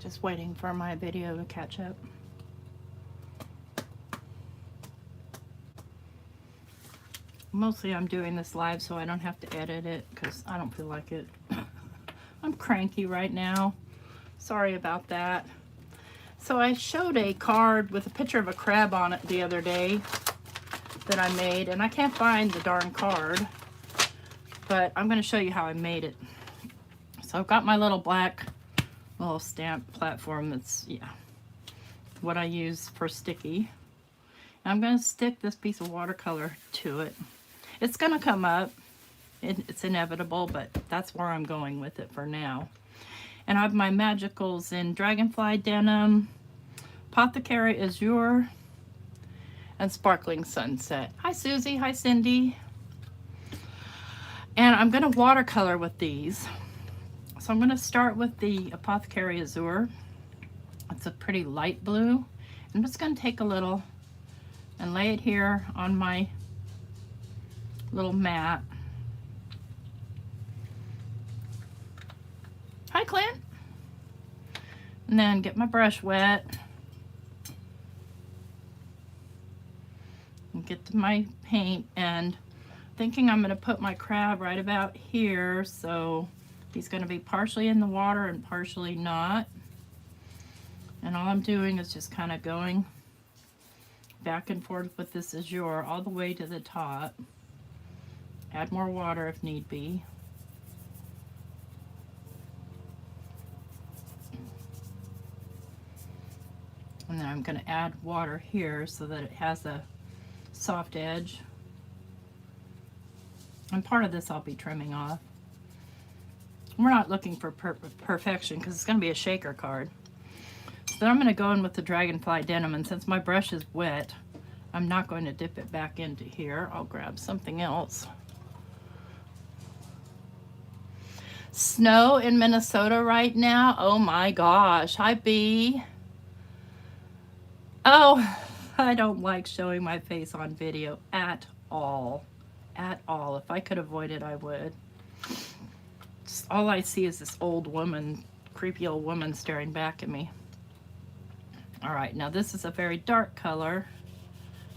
Just waiting for my video to catch up. Mostly I'm doing this live so I don't have to edit it because I don't feel like it. I'm cranky right now. Sorry about that. So I showed a card with a picture of a crab on it the other day that I made, and I can't find the darn card, but I'm going to show you how I made it. So I've got my little black little stamp platform that's, yeah, what I use for sticky. I'm going to stick this piece of watercolor to it. It's going to come up. It's inevitable, but that's where I'm going with it for now. And I have my magicals in Dragonfly Denim, Apothecary Azure, and Sparkling Sunset. Hi Susie, hi Cindy. And I'm going to watercolor with these. So I'm going to start with the Apothecary Azure. It's a pretty light blue. I'm just going to take a little and lay it here on my little mat. Hi Clint. And then get my brush wet and get to my paint, and thinking I'm going to put my crab right about here, so he's going to be partially in the water and partially not. And all I'm doing is just kind of going back and forth with this azure all the way to the top. Add more water if need be. And then I'm going to add water here so that it has a soft edge. And part of this I'll be trimming off. We're not looking for perfection because it's going to be a shaker card. So then I'm going to go in with the Dragonfly Denim, and since my brush is wet, I'm not going to dip it back into here. I'll grab something else. Snow in Minnesota right now. Oh my gosh. Hi B. Oh, I don't like showing my face on video at all. At all. If I could avoid it, I would. Just all I see is this old woman, creepy old woman staring back at me. All right, now this is a very dark color.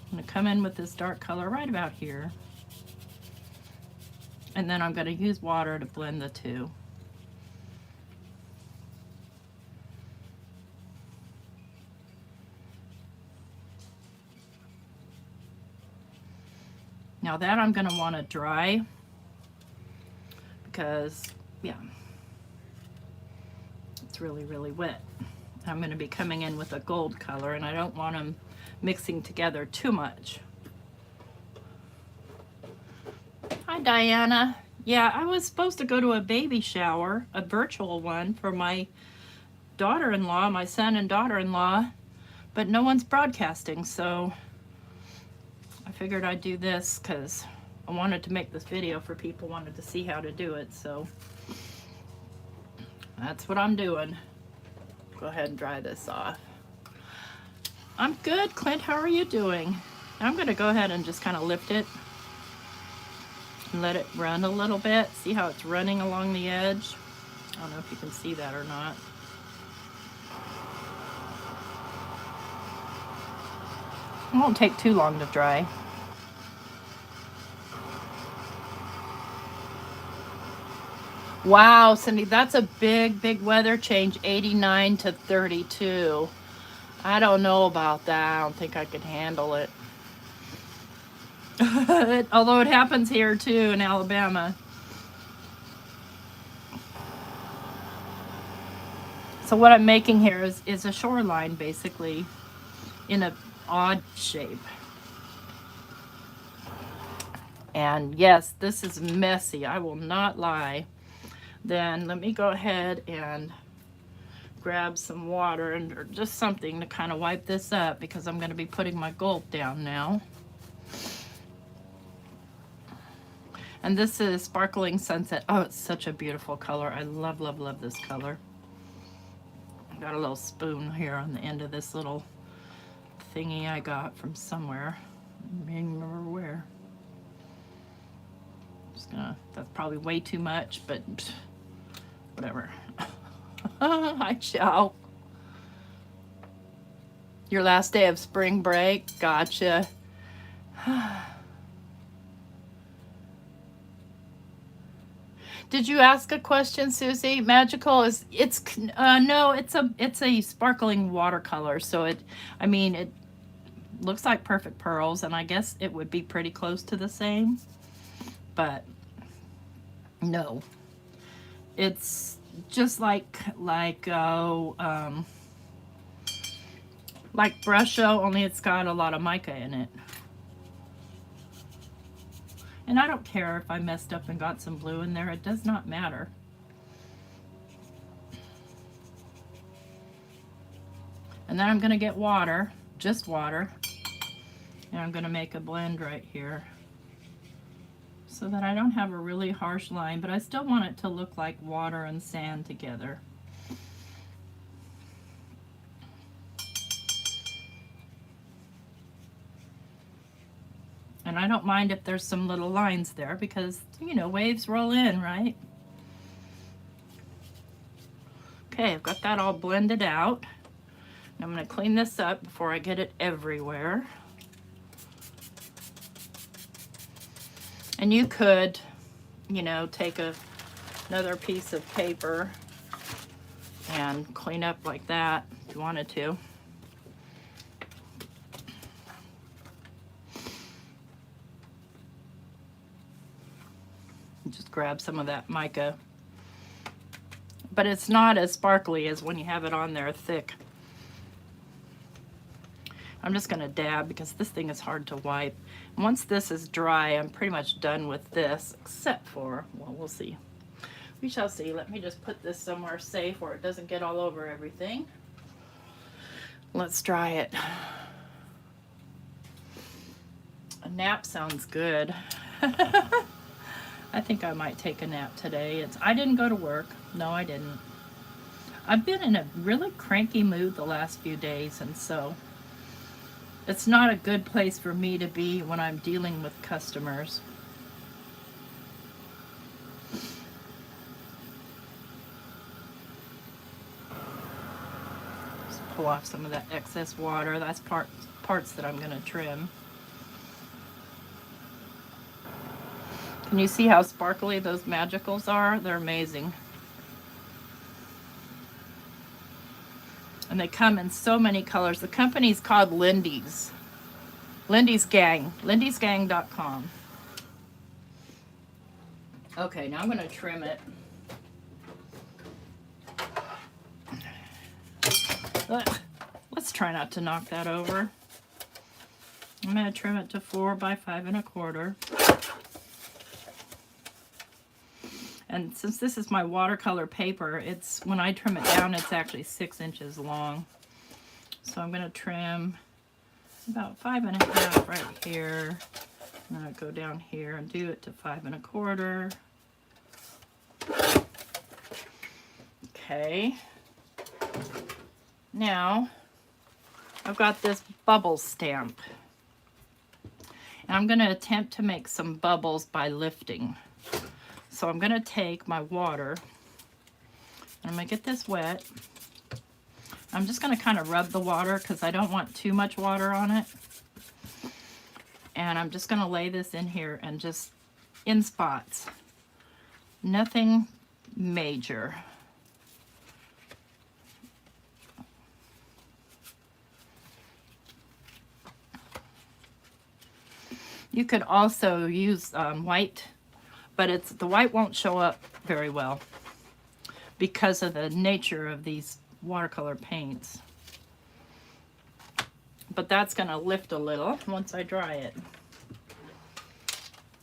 I'm going to come in with this dark color right about here. And then I'm going to use water to blend the two. Now that I'm going to want to dry because, yeah, it's really, really wet. I'm going to be coming in with a gold color, and I don't want them mixing together too much. Hi, Diana. Yeah, I was supposed to go to a baby shower, a virtual one, for my daughter-in-law, my son and daughter-in-law, but no one's broadcasting, so I figured I'd do this because I wanted to make this video for people who wanted to see how to do it, so that's what I'm doing. Go ahead and dry this off. I'm good, Clint. How are you doing? I'm going to go ahead and just kind of lift it and let it run a little bit. See how it's running along the edge? I don't know if you can see that or not. It won't take too long to dry. Wow, Cindy, that's a big, big weather change, 89 to 32. I don't know about that. I don't think I could handle it. Although it happens here too in Alabama. So what I'm making here is a shoreline, basically, in an odd shape. And yes, this is messy. I will not lie. Then let me go ahead and grab some water and or just something to kind of wipe this up because I'm going to be putting my gold down now. And this is Sparkling Sunset. Oh, it's such a beautiful color. I love, love, love this color. I got a little spoon here on the end of this little thingy I got from somewhere. I don't remember where. Just gonna, that's probably way too much, but whatever. Hi, Chow. Your last day of spring break? Gotcha. Did you ask a question, Susie? Magical is no, it's a sparkling watercolor. So I mean it looks like perfect pearls, and I guess it would be pretty close to the same, but no, it's just like brush show, only it's got a lot of mica in it. And I don't care if I messed up and got some blue in there, it does not matter. And then I'm going to get water, just water, and I'm going to make a blend right here so that I don't have a really harsh line, but I still want it to look like water and sand together. And I don't mind if there's some little lines there because, you know, waves roll in, right? Okay, I've got that all blended out. I'm going to clean this up before I get it everywhere. And you could, you know, take another piece of paper and clean up like that if you wanted to. Just grab some of that mica. But it's not as sparkly as when you have it on there thick. I'm just going to dab because this thing is hard to wipe. Once this is dry, I'm pretty much done with this, except for, well, we'll see. We shall see. Let me just put this somewhere safe where it doesn't get all over everything. Let's dry it. A nap sounds good. I think I might take a nap today. I didn't go to work. No, I didn't. I've been in a really cranky mood the last few days, and so it's not a good place for me to be when I'm dealing with customers. Just pull off some of that excess water. That's parts that I'm going to trim. Can you see how sparkly those magicals are? They're amazing. And they come in so many colors. The company's called Lindy's. Lindy's Gang. Lindy'sGang.com. Okay, now I'm going to trim it. Let's try not to knock that over. I'm going to trim it to 4 by 5 1/4. And since this is my watercolor paper, when I trim it down, it's actually 6 inches long. So I'm going to trim about 5 1/2 right here. I'm going to go down here and do it to 5 1/4. Okay. Now, I've got this bubble stamp. And I'm going to attempt to make some bubbles by lifting. So I'm going to take my water, and I'm going to get this wet. I'm just going to kind of rub the water because I don't want too much water on it. And I'm just going to lay this in here and just in spots. Nothing major. You could also use white, but the white won't show up very well because of the nature of these watercolor paints. But that's going to lift a little once I dry it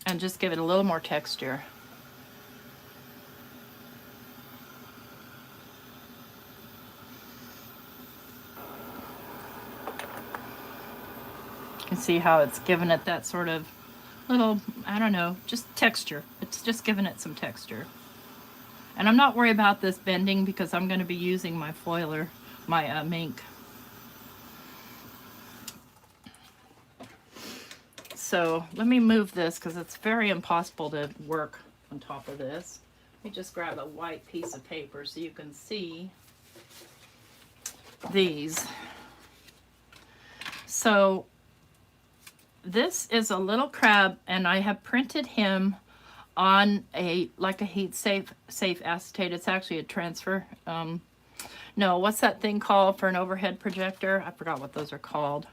and just give it a little more texture. You can see how it's given it that sort of little, I don't know, just texture. It's just giving it some texture. And I'm not worried about this bending because I'm going to be using my foiler, my mink. So let me move this because it's very impossible to work on top of this. Let me just grab a white piece of paper so you can see these. So this is a little crab, and I have printed him on a heat safe acetate. It's actually a transfer. No, what's that thing called for an overhead projector? I forgot what those are called.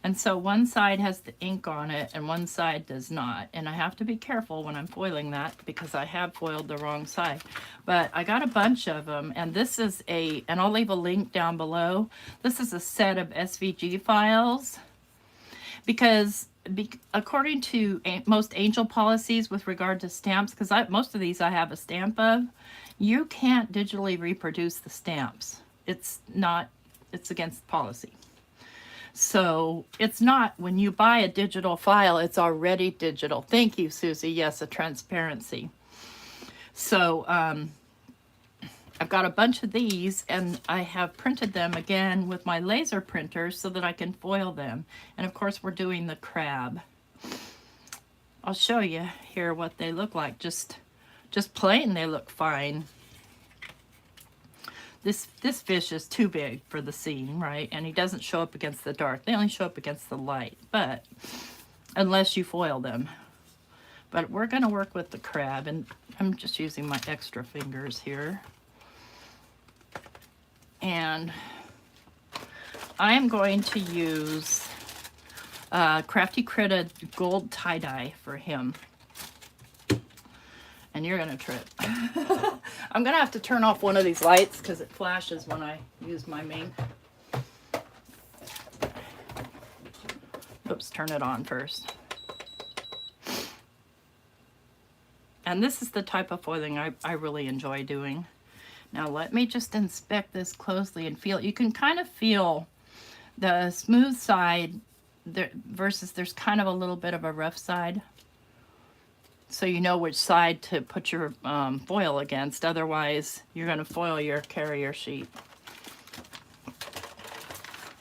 And so one side has the ink on it and one side does not. And I have to be careful when I'm foiling that because I have foiled the wrong side. But I got a bunch of them, and this is and I'll leave a link down below. This is a set of SVG files because according to most Angel policies with regard to stamps, because most of these I have a stamp of, you can't digitally reproduce the stamps. It's against policy. So it's not, when you buy a digital file, it's already digital. Thank you, Susie. Yes, a transparency. So I've got a bunch of these, and I have printed them again with my laser printer so that I can foil them. And of course, we're doing the crab. I'll show you here what they look like. Just plain, they look fine. This fish is too big for the scene, right? And he doesn't show up against the dark. They only show up against the light, but unless you foil them. But we're gonna work with the crab, and I'm just using my extra fingers here. And I am going to use Crafty Critta gold tie-dye for him. And you're gonna trip. I'm gonna have to turn off one of these lights because it flashes when I use my main. Oops, turn it on first. And this is the type of foiling I really enjoy doing. Now let me just inspect this closely and feel. You can kind of feel the smooth side there versus there's kind of a little bit of a rough side. So you know which side to put your foil against. Otherwise, you're going to foil your carrier sheet.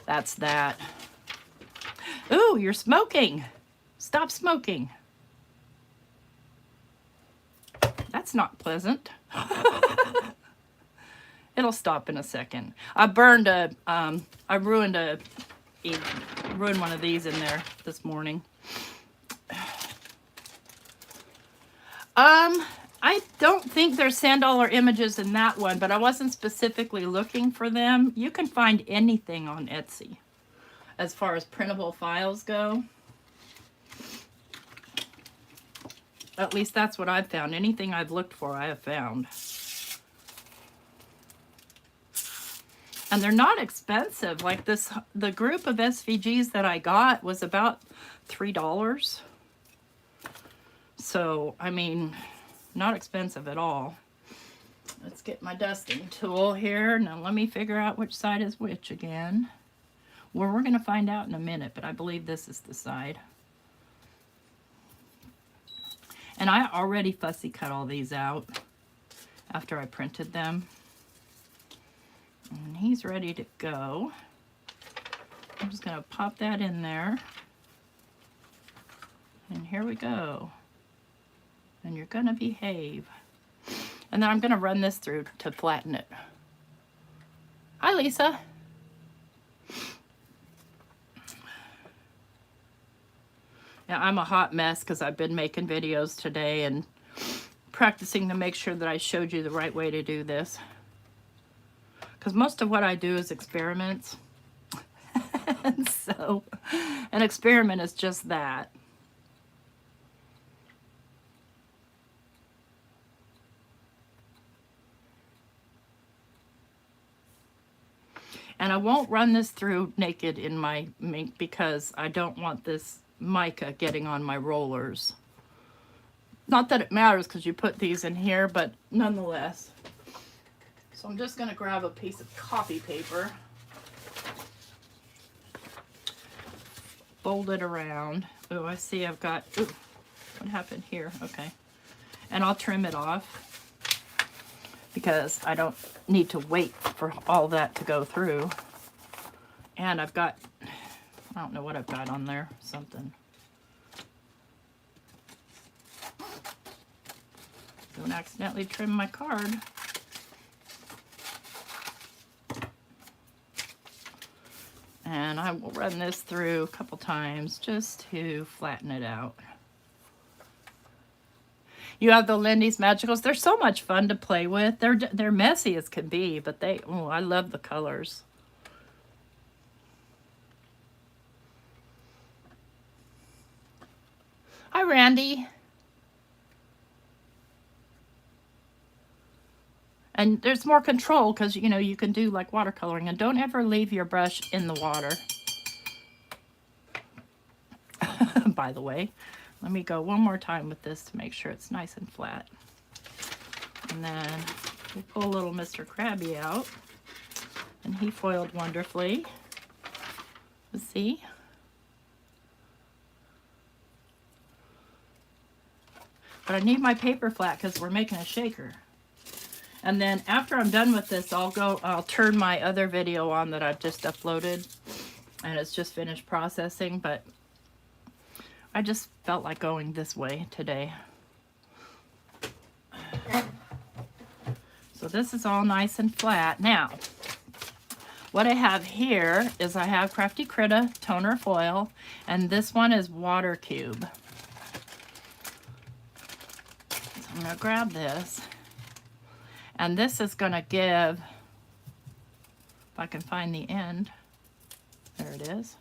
That's that. Ooh, you're smoking. Stop smoking. That's not pleasant. It'll stop in a second. I ruined one of these in there this morning. I don't think there's sand dollar images in that one, but I wasn't specifically looking for them. You can find anything on Etsy as far as printable files go. At least that's what I've found. Anything I've looked for, I have found. And they're not expensive. Like the group of SVGs that I got was about $3. So, I mean, not expensive at all. Let's get my dusting tool here. Now let me figure out which side is which again. Well, we're going to find out in a minute, but I believe this is the side. And I already fussy cut all these out after I printed them. And he's ready to go. I'm just going to pop that in there. And here we go. And you're going to behave. And then I'm going to run this through to flatten it. Hi, Lisa. Yeah, I'm a hot mess because I've been making videos today and practicing to make sure that I showed you the right way to do this. Because most of what I do is experiments. And so, an experiment is just that. And I won't run this through naked in my mink because I don't want this mica getting on my rollers. Not that it matters because you put these in here, but nonetheless. So I'm just going to grab a piece of copy paper, fold it around. Oh, I see I've got, ooh, what happened here? Okay. And I'll trim it off because I don't need to wait for all that to go through. And I've got, I don't know what I've got on there, something. Don't accidentally trim my card. And I will run this through a couple times just to flatten it out. You have the Lindy's Magicals. They're so much fun to play with. They're messy as can be, but I love the colors. Hi, Randy. And there's more control because, you know, you can do like watercoloring. And don't ever leave your brush in the water. By the way, let me go one more time with this to make sure it's nice and flat. And then we'll pull little Mr. Crabby out. And he foiled wonderfully. Let's see. But I need my paper flat because we're making a shaker. And then after I'm done with this, I'll turn my other video on that I've just uploaded. And it's just finished processing, but I just felt like going this way today. So this is all nice and flat. Now, what I have here is I have Crafty Critta toner foil, and this one is Water Cube. So I'm gonna grab this. And this is going to give, if I can find the end, there it is.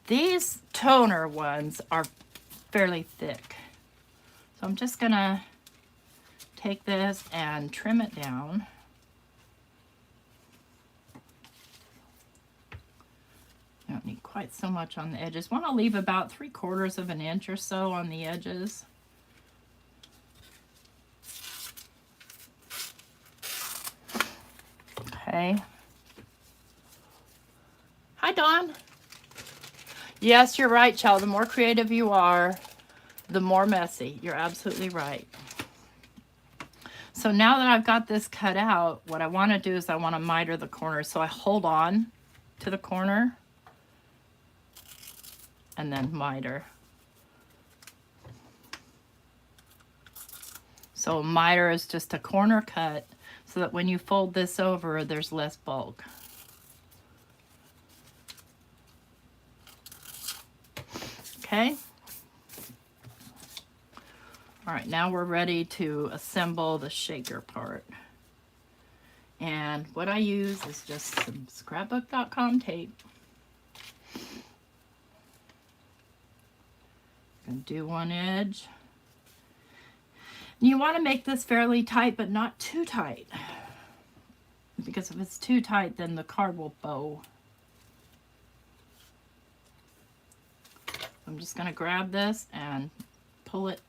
These toner ones are fairly thick. So I'm just going to take this and trim it down. I don't need quite so much on the edges. Want to leave about 3/4 of an inch or so on the edges. Okay. Hi, Dawn. Yes, you're right, child. The more creative you are, the more messy. You're absolutely right. So now that I've got this cut out, what I want to do is I want to miter the corners. So I hold on to the corner and then miter. So a miter is just a corner cut so that when you fold this over, there's less bulk. Okay. All right, now we're ready to assemble the shaker part. And what I use is just some scrapbook.com tape. I'm gonna do one edge. And you want to make this fairly tight, but not too tight. Because if it's too tight, then the card will bow. I'm just going to grab this and pull it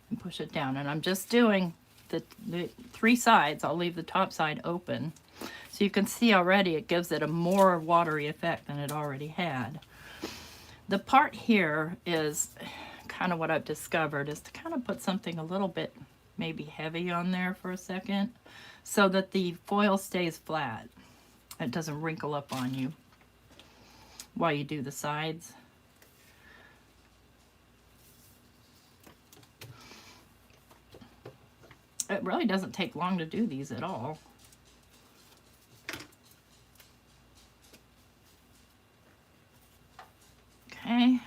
and push it down. And I'm just doing the 3 sides. I'll leave the top side open. So you can see already it gives it a more watery effect than it already had. The part here is kind of what I've discovered is to kind of put something a little bit maybe heavy on there for a second so that the foil stays flat. It doesn't wrinkle up on you while you do the sides. It really doesn't take long to do these at all. Okay.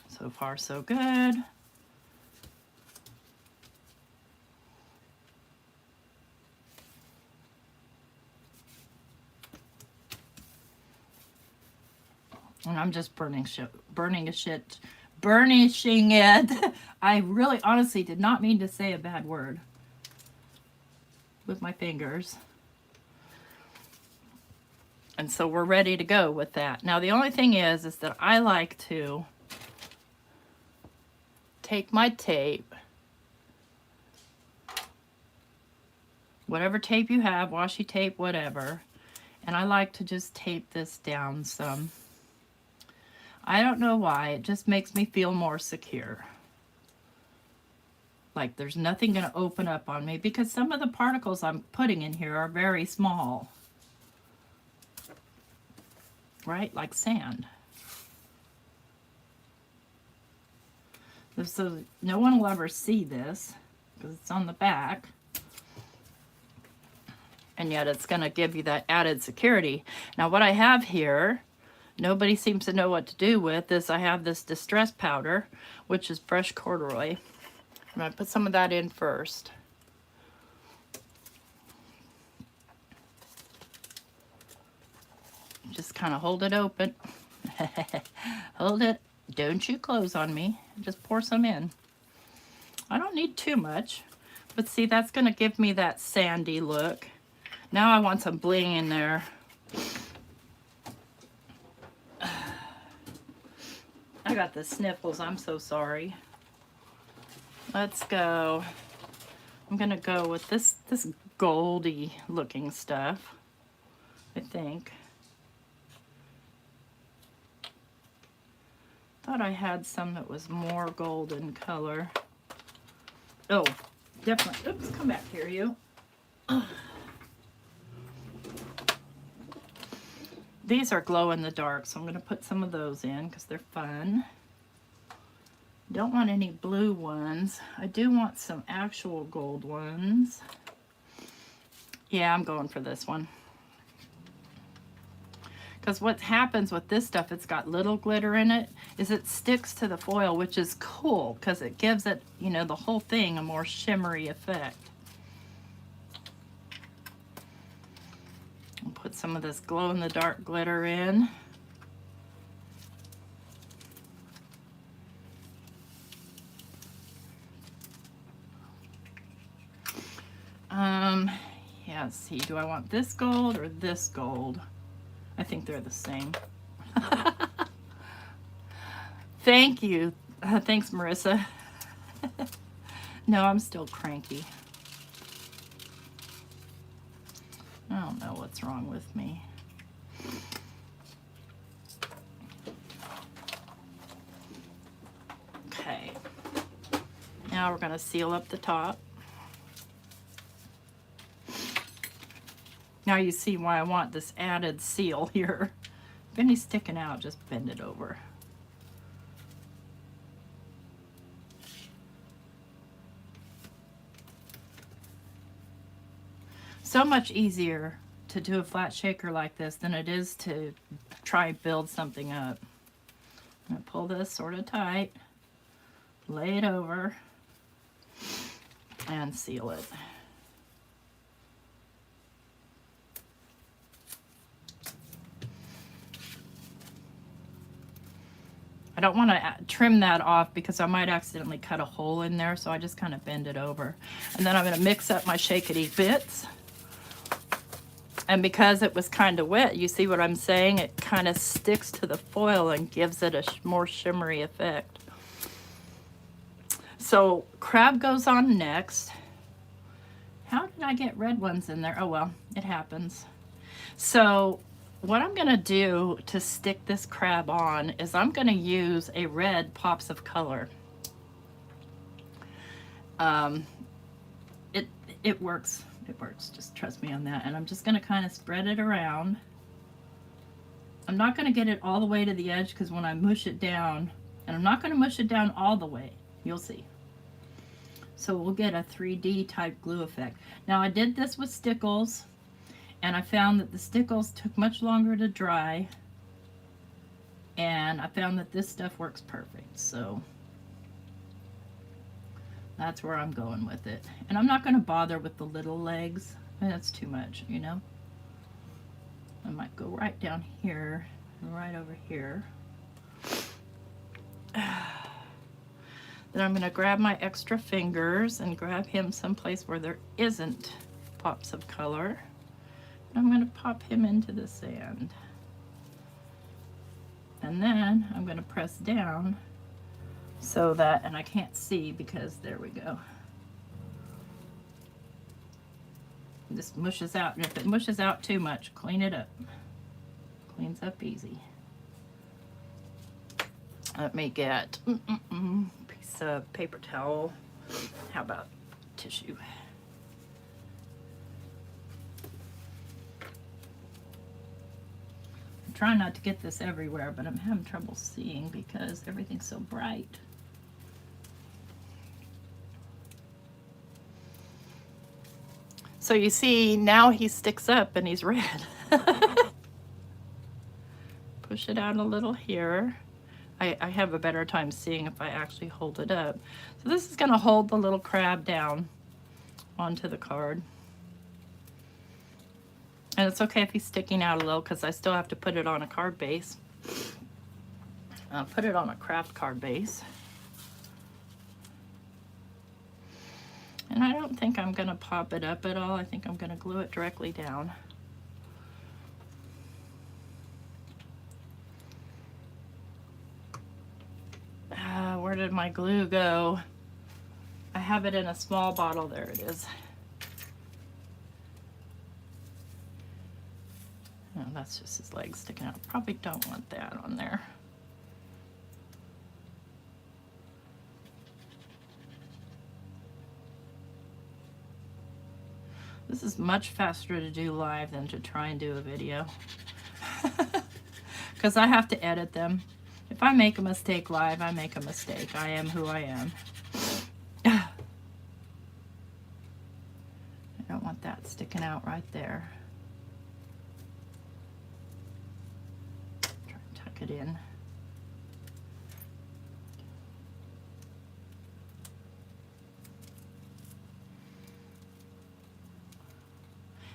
So far, so good. And I'm just burnishing it. I really honestly did not mean to say a bad word with my fingers. And so we're ready to go with that. Now the only thing is that I like to take my tape, whatever tape you have, washi tape, whatever, and I like to just tape this down some. I don't know why, it just makes me feel more secure. Like there's nothing going to open up on me because some of the particles I'm putting in here are very small. Right? Like sand. So no one will ever see this because it's on the back. and yet it's going to give you that added security. Now what I have here, nobody seems to know what to do with, is I have this distress powder, which is fresh corduroy. I'm going to put some of that in first. Just kind of hold it open. Hold it. Don't you close on me. Just pour some in. I don't need too much, but see, that's going to give me that sandy look. Now I want some bling in there. I got the sniffles. I'm so sorry. Let's go. I'm going to go with this goldy looking stuff, I think. Thought I had some that was more golden color. Oh, definitely. Oops, come back here, you. These are glow in the dark, so I'm going to put some of those in because they're fun. Don't want any blue ones. I do want some actual gold ones. Yeah, I'm going for this one. Because what happens with this stuff, it's got little glitter in it, is it sticks to the foil, which is cool because it gives it, you know, the whole thing a more shimmery effect. I'll put some of this glow-in-the-dark glitter in. Yeah, let's see, do I want this gold or this gold? I think they're the same. Thank you. Thanks, Marissa. No, I'm still cranky. I don't know what's wrong with me. Okay. Now we're going to seal up the top. Now you see why I want this added seal here. If any's sticking out, just bend it over. So much easier to do a flat shaker like this than it is to try and build something up. I'm going to pull this sort of tight, lay it over, and seal it. I don't want to trim that off because I might accidentally cut a hole in there, so I just kind of bend it over. And then I'm going to mix up my shakety bits. And because it was kind of wet, you see what I'm saying? It kind of sticks to the foil and gives it a more shimmery effect. So crab goes on next. How did I get red ones in there? Oh well, it happens. So what I'm going to do to stick this crab on is I'm going to use a red Pops of Color. It works. It works. Just trust me on that. And I'm just going to kind of spread it around. I'm not going to get it all the way to the edge because when I mush it down, and I'm not going to mush it down all the way, you'll see. So we'll get a 3D type glue effect. Now I did this with stickles, and I found that the stickles took much longer to dry, and I found that this stuff works perfect. So that's where I'm going with it. And I'm not going to bother with the little legs. That's too much, you know. I might go right down here, right over here. Then I'm going to grab my extra fingers and grab him someplace where there isn't pops of color. And I'm going to pop him into the sand. And then I'm going to press down so that, and I can't see because there we go. This mushes out, and if it mushes out too much, clean it up. Cleans up easy. Let me get piece of paper towel. How about tissue? I'm trying not to get this everywhere, but I'm having trouble seeing because everything's so bright. So you see, now he sticks up and he's red. Push it out a little here. I have a better time seeing if I actually hold it up. So this is going to hold the little crab down onto the card. And it's okay if he's sticking out a little because I still have to put it on a card base. I'll put it on a craft card base. And I don't think I'm going to pop it up at all. I think I'm going to glue it directly down. Where did my glue go? I have it in a small bottle. There it is. Oh, that's just his legs sticking out. Probably don't want that on there. This is much faster to do live than to try and do a video. Because I have to edit them. If I make a mistake live, I make a mistake. I am who I am. I don't want that sticking out right there. Try to tuck it in.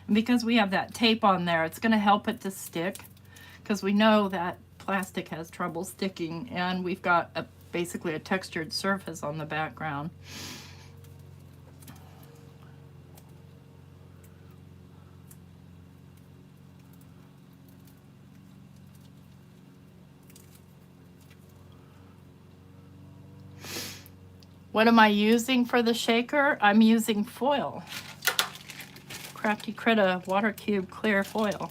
And because we have that tape on there, it's going to help it to stick, because we know that plastic has trouble sticking, and we've got basically a textured surface on the background. What am I using for the shaker? I'm using foil. Crafty Critter Water Cube Clear Foil.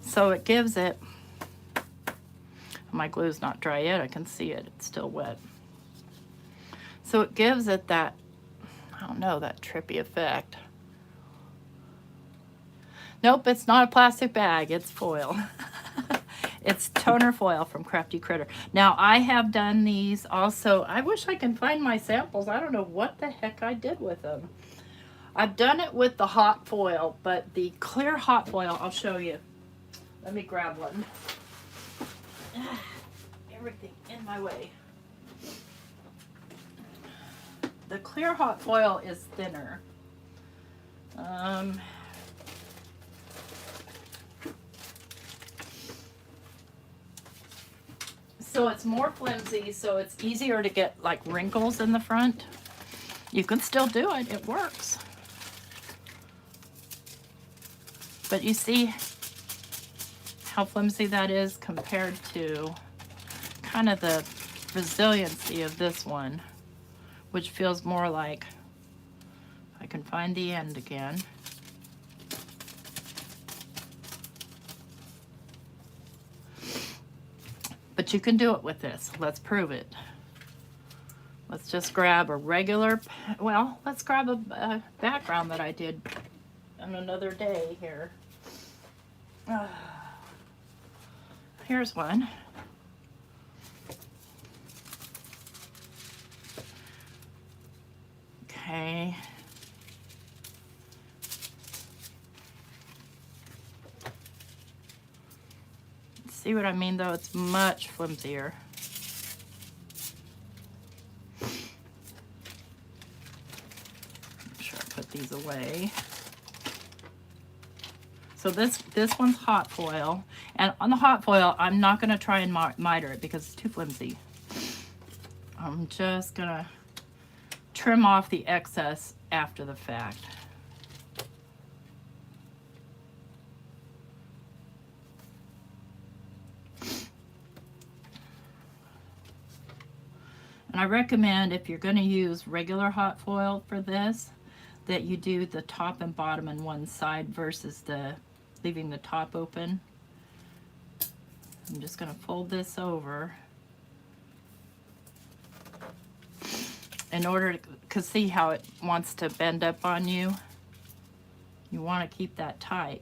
So it gives it, my glue's not dry yet, I can see it, it's still wet. So it gives it that, I don't know, that trippy effect. Nope, it's not a plastic bag, it's foil. It's toner foil from Crafty Critter. Now I have done these also, I wish I can find my samples, I don't know what the heck I did with them. I've done it with the hot foil, but the clear hot foil, I'll show you. Let me grab one. Everything in my way. The clear hot foil is thinner. So it's more flimsy, so it's easier to get like wrinkles in the front. You can still do it, it works. But you see how flimsy that is compared to kind of the resiliency of this one, which feels more like, I can find the end again. But you can do it with this. Let's prove it. Let's just grab a regular, well, let's grab a background that I did on another day here. Here's one. Okay. See what I mean though? It's much flimsier. Make sure I put these away. So this one's hot foil, and on the hot foil, I'm not gonna try and miter it because it's too flimsy. I'm just gonna trim off the excess after the fact. And I recommend, if you're gonna use regular hot foil for this, that you do the top and bottom in one side versus leaving the top open. I'm just going to fold this over in order to, because see how it wants to bend up on you? You want to keep that tight.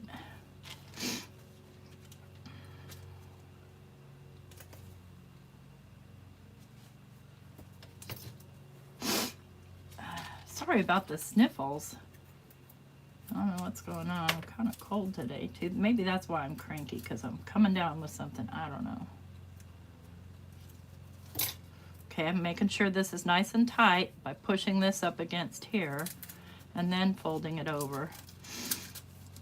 Sorry about the sniffles. don't know what's going on. I'm kind of cold today too. Maybe that's why I'm cranky, because I'm coming down with something. I don't know. Okay, I'm making sure this is nice and tight by pushing this up against here and then folding it over.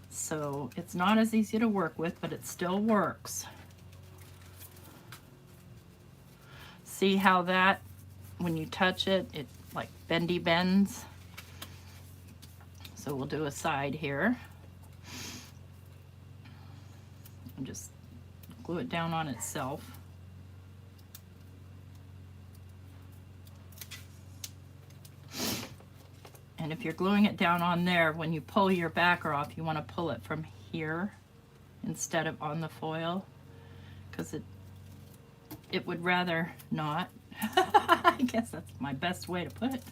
So it's not as easy to work with, but it still works. See how that, when you touch it, it like bendy bends? So we'll do a side here. And just glue it down on itself. And if you're gluing it down on there, when you pull your backer off, you want to pull it from here instead of on the foil, because it would rather not. I guess that's my best way to put it.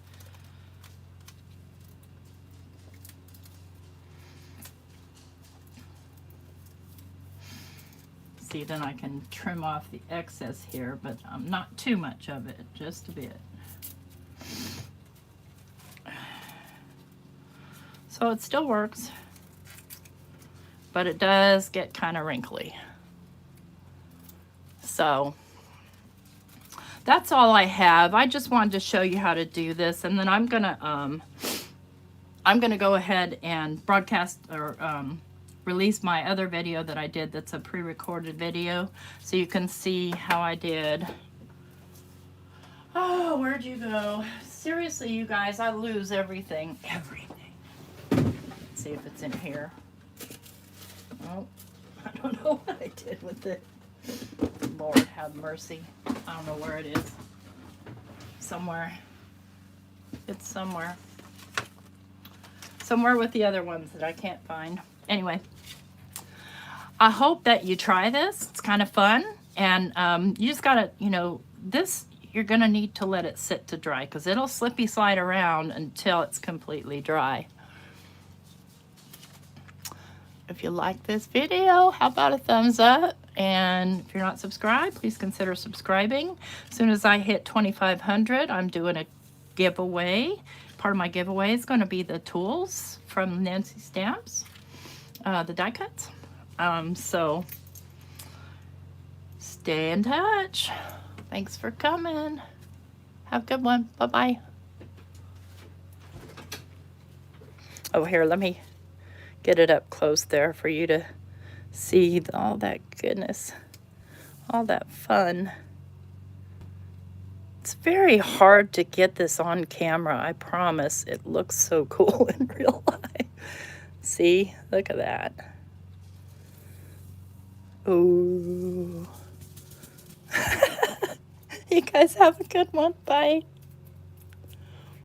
See, then I can trim off the excess here, but not too much of it, just a bit. So it still works, but it does get kind of wrinkly. So that's all I have. I just wanted to show you how to do this, and then I'm gonna go ahead and broadcast or release my other video that I did that's a pre-recorded video, so you can see how I did. Oh, where'd you go? Seriously, you guys, I lose everything. Let's see if it's in here. Oh, I don't know what I did with it. Lord have mercy. I don't know where it is. Somewhere. It's somewhere. Somewhere with the other ones that I can't find. Anyway, I hope that you try this. It's kind of fun. And you just gotta, you know, this, you're gonna need to let it sit to dry, because it'll slippy slide around until it's completely dry. If you like this video, how about a thumbs up? And if you're not subscribed, please consider subscribing. As soon as I hit 2,500, I'm doing a giveaway. Part of my giveaway is going to be the tools from Nancy Stamps, the die cuts. So stay in touch. Thanks for coming. Have a good one. Bye-bye. Oh, here, let me get it up close there for you to see all that goodness, all that fun. It's very hard to get this on camera, I promise. It looks so cool in real life. See, look at that. Ooh. You guys have a good one. Bye.